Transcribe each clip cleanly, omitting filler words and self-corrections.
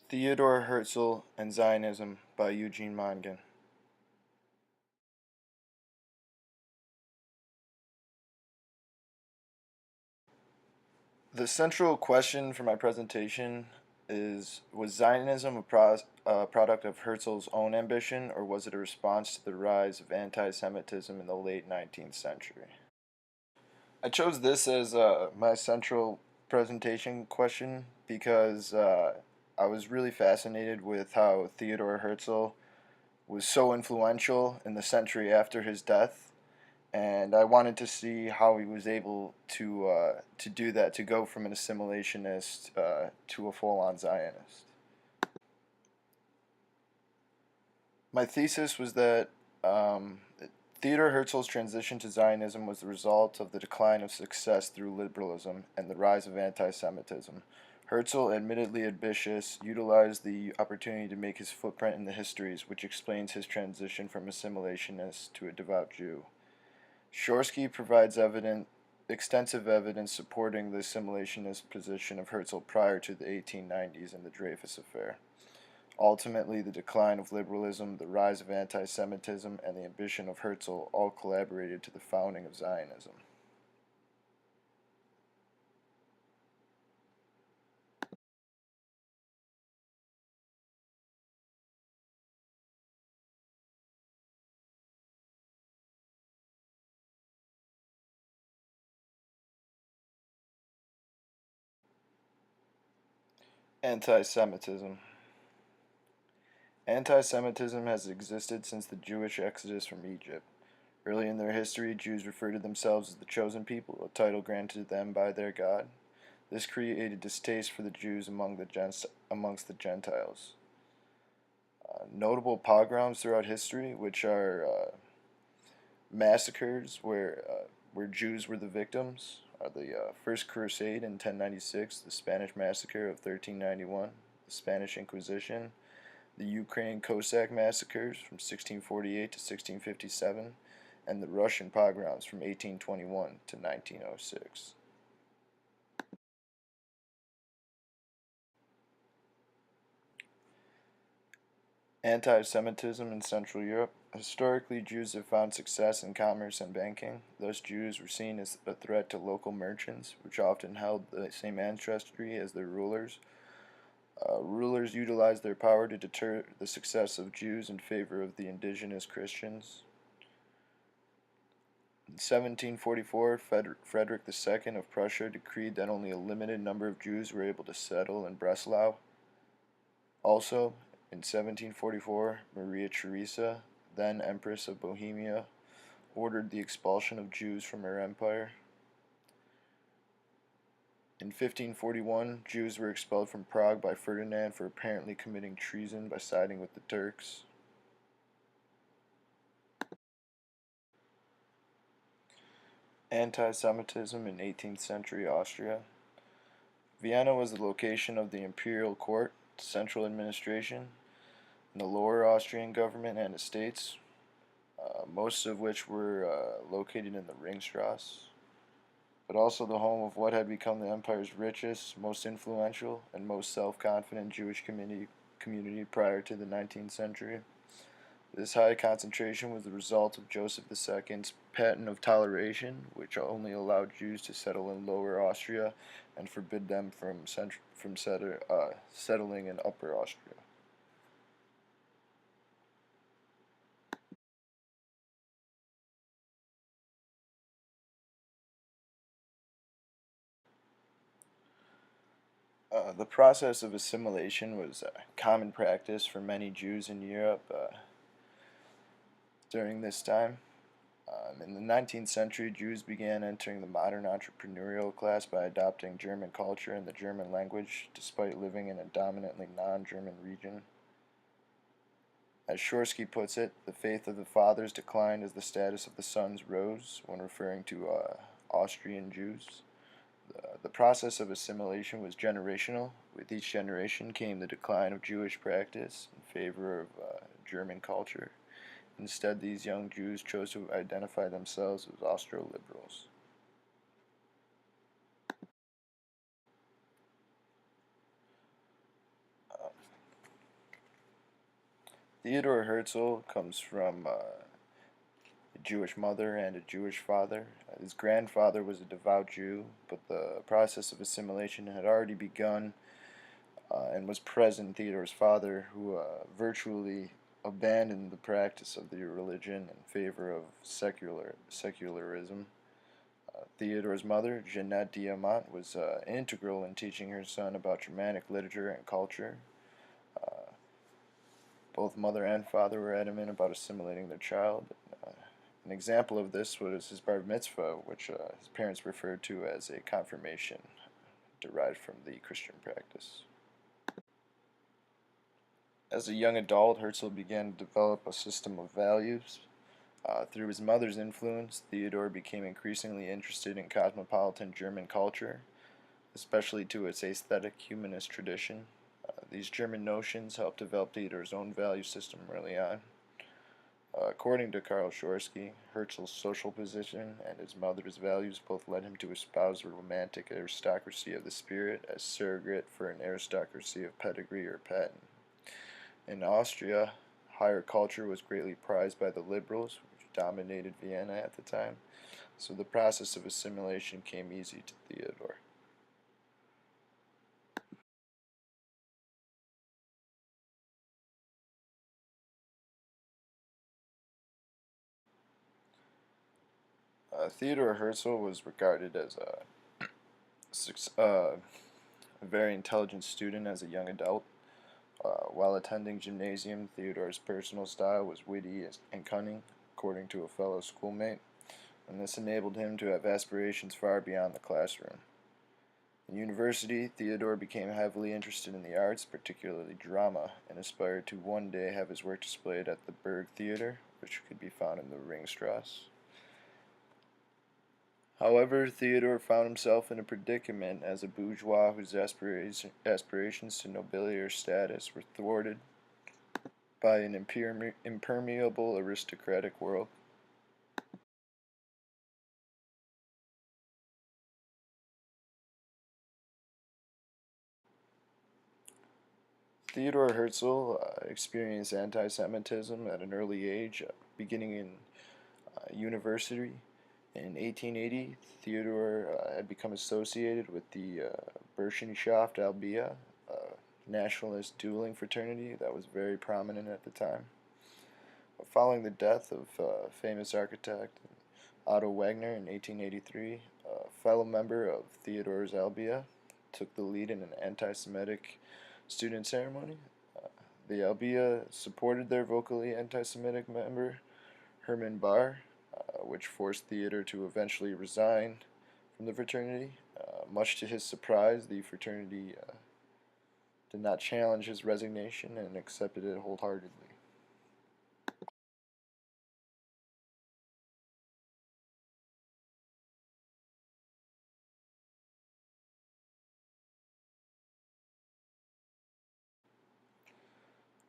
Theodor Herzl and Zionism by Eugene Mongan. The central question for my presentation is: was Zionism a product of Herzl's own ambition, or was it a response to the rise of anti Semitism in the late 19th century? I chose this as my central presentation question because I was really fascinated with how Theodor Herzl was so influential in the century after his death, and I wanted to see how he was able to do that, to go from an assimilationist to a full-on Zionist. My thesis was that um, Theodor Herzl's transition to Zionism was the result of the decline of success through liberalism and the rise of anti-Semitism. Herzl, admittedly ambitious, utilized the opportunity to make his footprint in the histories, which explains his transition from assimilationist to a devout Jew. Shorsky provides extensive evidence supporting the assimilationist position of Herzl prior to the 1890s and the Dreyfus Affair. Ultimately, the decline of liberalism, the rise of anti-Semitism, and the ambition of Herzl all collaborated to the founding of Zionism. Anti-Semitism. Anti-Semitism has existed since the Jewish exodus from Egypt. Early in their history, Jews referred to themselves as the chosen people, a title granted to them by their God. This created distaste for the Jews amongst the Gentiles. Notable pogroms throughout history, which are massacres where Jews were the victims, are the First Crusade in 1096, the Spanish Massacre of 1391, the Spanish Inquisition, the Ukraine Cossack massacres from 1648 to 1657, and the Russian pogroms from 1821 to 1906. Anti-Semitism in Central Europe. Historically, Jews have found success in commerce and banking. Thus, Jews were seen as a threat to local merchants, which often held the same ancestry as their rulers. Rulers utilized their power to deter the success of Jews in favor of the indigenous Christians. In 1744, Frederick II of Prussia decreed that only a limited number of Jews were able to settle in Breslau. Also, in 1744, Maria Theresa, then Empress of Bohemia, ordered the expulsion of Jews from her empire. In 1541, Jews were expelled from Prague by Ferdinand for apparently committing treason by siding with the Turks. Anti-Semitism in 18th century Austria. Vienna was the location of the imperial court, central administration, and the lower Austrian government and estates, most of which were located in the Ringstrasse, but also the home of what had become the empire's richest, most influential, and most self-confident Jewish community prior to the 19th century. This high concentration was the result of Joseph II's patent of toleration, which only allowed Jews to settle in Lower Austria and forbid them from settling in Upper Austria. The process of assimilation was a common practice for many Jews in Europe during this time. In the 19th century, Jews began entering the modern entrepreneurial class by adopting German culture and the German language, despite living in a dominantly non-German region. As Shorsky puts it, the faith of the fathers declined as the status of the sons rose, when referring to Austrian Jews. The process of assimilation was generational. With each generation came the decline of Jewish practice in favor of German culture. Instead, these young Jews chose to identify themselves as Austro-liberals. Theodor Herzl comes from a Jewish mother and a Jewish father. His grandfather was a devout Jew, but the process of assimilation had already begun and was present in Theodor's father, who virtually abandoned the practice of the religion in favor of secularism. Theodore's mother, Jeanette Diamant, was integral in teaching her son about Germanic literature and culture. Uh, Both mother and father were adamant about assimilating their child. Uh, an example of this was his bar mitzvah, which his parents referred to as a confirmation, derived from the Christian practice. As a young adult, Herzl began to develop a system of values. Through his mother's influence, Theodore became increasingly interested in cosmopolitan German culture, especially to its aesthetic humanist tradition. These German notions helped develop Theodore's own value system early on. According to Karl Schorsky, Herzl's social position and his mother's values both led him to espouse a romantic aristocracy of the spirit as surrogate for an aristocracy of pedigree or patent. In Austria, higher culture was greatly prized by the liberals, which dominated Vienna at the time, so the process of assimilation came easy to Theodore. Theodore Herzl was regarded as a very intelligent student as a young adult. While attending gymnasium, Theodore's personal style was witty and cunning, according to a fellow schoolmate, and this enabled him to have aspirations far beyond the classroom. In university, Theodore became heavily interested in the arts, particularly drama, and aspired to one day have his work displayed at the Burg Theater, which could be found in the Ringstrasse. However, Theodore found himself in a predicament as a bourgeois whose aspirations to nobility or status were thwarted by an impermeable aristocratic world. Theodore Herzl experienced anti Semitism at an early age, beginning in university. In 1880, Theodore had become associated with the Burschenschaft Albia, a nationalist dueling fraternity that was very prominent at the time. Following the death of famous architect Otto Wagner in 1883, a fellow member of Theodore's Albia took the lead in an anti Semitic student ceremony. The Albia supported their vocally anti Semitic member, Hermann Bahr, which forced Theodore to eventually resign from the fraternity. Much to his surprise, the fraternity did not challenge his resignation and accepted it wholeheartedly.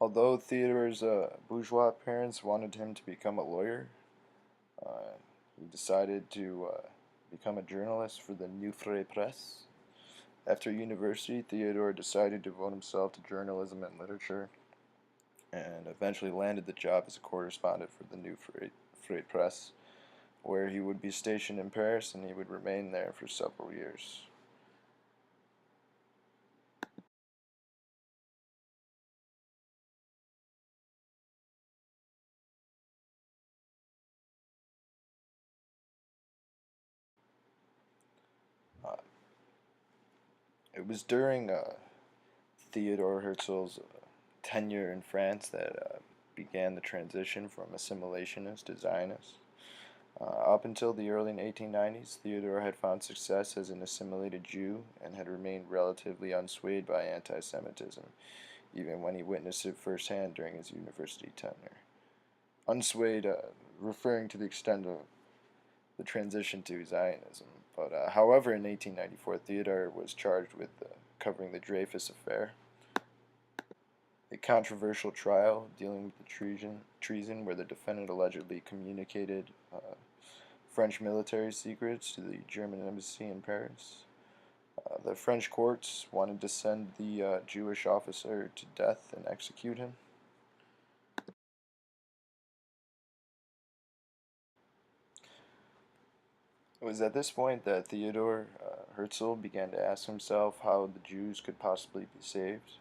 Although Theodore's bourgeois parents wanted him to become a lawyer, uh, he decided to become a journalist for the Neue Press. After university, Theodore decided to devote himself to journalism and literature, and eventually landed the job as a correspondent for the Neue Press, where he would be stationed in Paris and he would remain there for several years. Uh, it was during Theodore Herzl's tenure in France that began the transition from assimilationist to Zionist. Up until the early 1890s, Theodore had found success as an assimilated Jew and had remained relatively unswayed by anti Semitism, even when he witnessed it firsthand during his university tenure. Unswayed, referring to the extent of the transition to Zionism. But however, in 1894, Theodore was charged with covering the Dreyfus Affair, a controversial trial dealing with the treason where the defendant allegedly communicated French military secrets to the German embassy in Paris. The French courts wanted to send the Jewish officer to death and execute him. It was at this point that Theodor Herzl began to ask himself how the Jews could possibly be saved.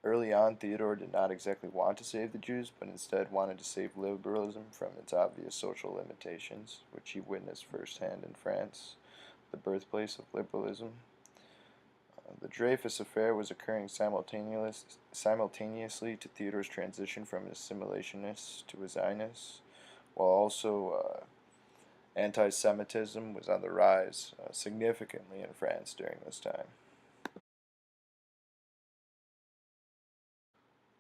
Early on, Theodore did not exactly want to save the Jews, but instead wanted to save liberalism from its obvious social limitations, which he witnessed firsthand in France, the birthplace of liberalism. The Dreyfus Affair was occurring simultaneously to Theodore's transition from an assimilationist to a Zionist, while also anti Semitism was on the rise significantly in France during this time.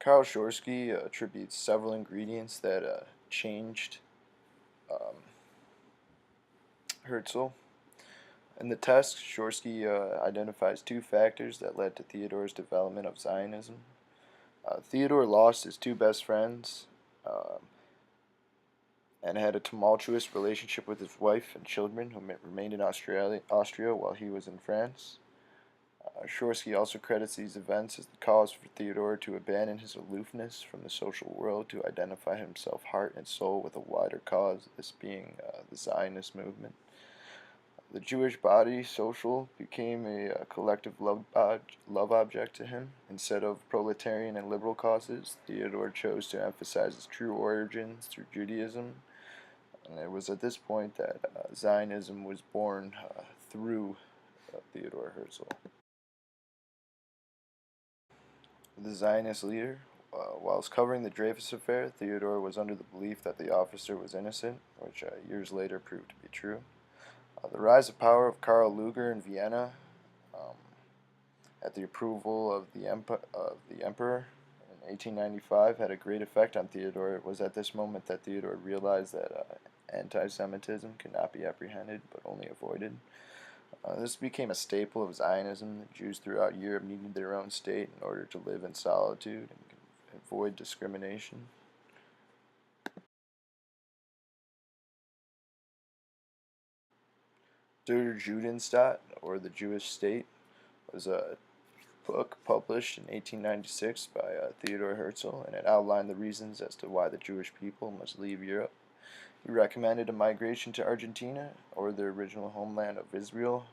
Karl Schorsky attributes several ingredients that changed um, Herzl. In the test, Schorsky identifies two factors that led to Theodore's development of Zionism. Theodore lost his two best friends and had a tumultuous relationship with his wife and children, who remained in Austria while he was in France. Shorsky also credits these events as the cause for Theodore to abandon his aloofness from the social world to identify himself heart and soul with a wider cause, this being the Zionist movement. The Jewish body, social, became a collective love object to him. Instead of proletarian and liberal causes, Theodore chose to emphasize his true origins through Judaism, and it was at this point that Zionism was born through Theodor Herzl. The Zionist leader, whilst covering the Dreyfus Affair, Theodore was under the belief that the officer was innocent, which years later proved to be true. The rise of power of Karl Lueger in Vienna, um, at the approval of the Emperor in 1895, had a great effect on Theodore. It was at this moment that Theodore realized that anti-Semitism could not be apprehended, but only avoided. This became a staple of Zionism. The Jews throughout Europe needed their own state in order to live in solitude and avoid discrimination. Der Judenstaat, or the Jewish State, was a book published in 1896 by Theodor Herzl, and it outlined the reasons as to why the Jewish people must leave Europe. He recommended a migration to Argentina, or the original homeland of Israel,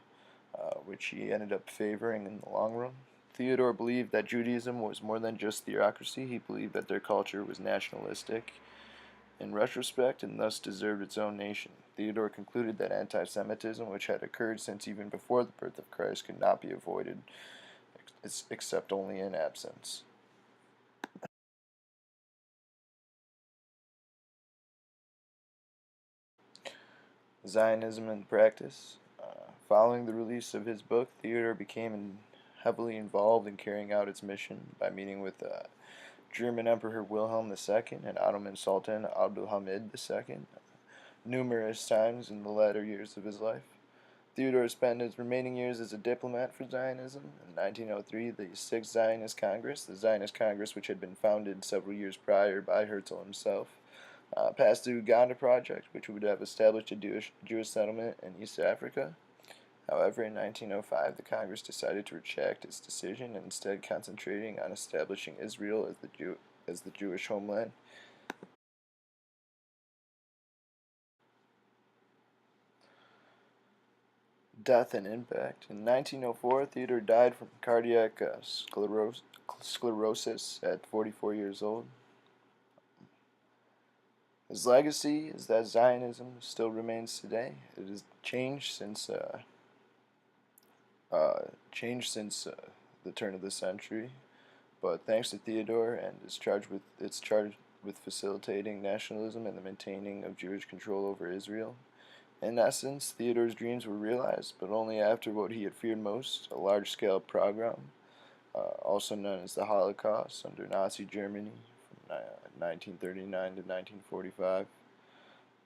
which he ended up favoring in the long run. Theodore believed that Judaism was more than just theocracy. He believed that their culture was nationalistic in retrospect and thus deserved its own nation. Theodore concluded that anti Semitism, which had occurred since even before the birth of Christ, could not be avoided except only in absence. Zionism in practice. Following the release of his book, Theodore became heavily involved in carrying out its mission by meeting with German Emperor Wilhelm II and Ottoman Sultan Abdulhamid II numerous times in the latter years of his life. Theodore spent his remaining years as a diplomat for Zionism. In 1903, the Sixth Zionist Congress, the Zionist Congress which had been founded several years prior by Herzl himself, passed the Uganda Project, which would have established a Jewish settlement in East Africa. However, in 1905, the Congress decided to retract its decision and instead concentrating on establishing Israel as the Jewish homeland. Death and impact. In 1904, Theodore died from cardiac sclerosis at 44 years old. His legacy is that Zionism still remains today. It has changed since the turn of the century, but thanks to Theodore and its charge with facilitating nationalism and the maintaining of Jewish control over Israel. In essence, Theodore's dreams were realized, but only after what he had feared most, a large-scale pogrom, also known as the Holocaust, under Nazi Germany from 1939 to 1945.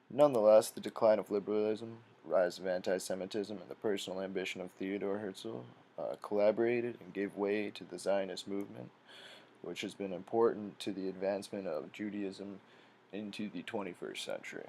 Nonetheless, the decline of liberalism, rise of anti-Semitism, and the personal ambition of Theodor Herzl collaborated and gave way to the Zionist movement, which has been important to the advancement of Judaism into the 21st century.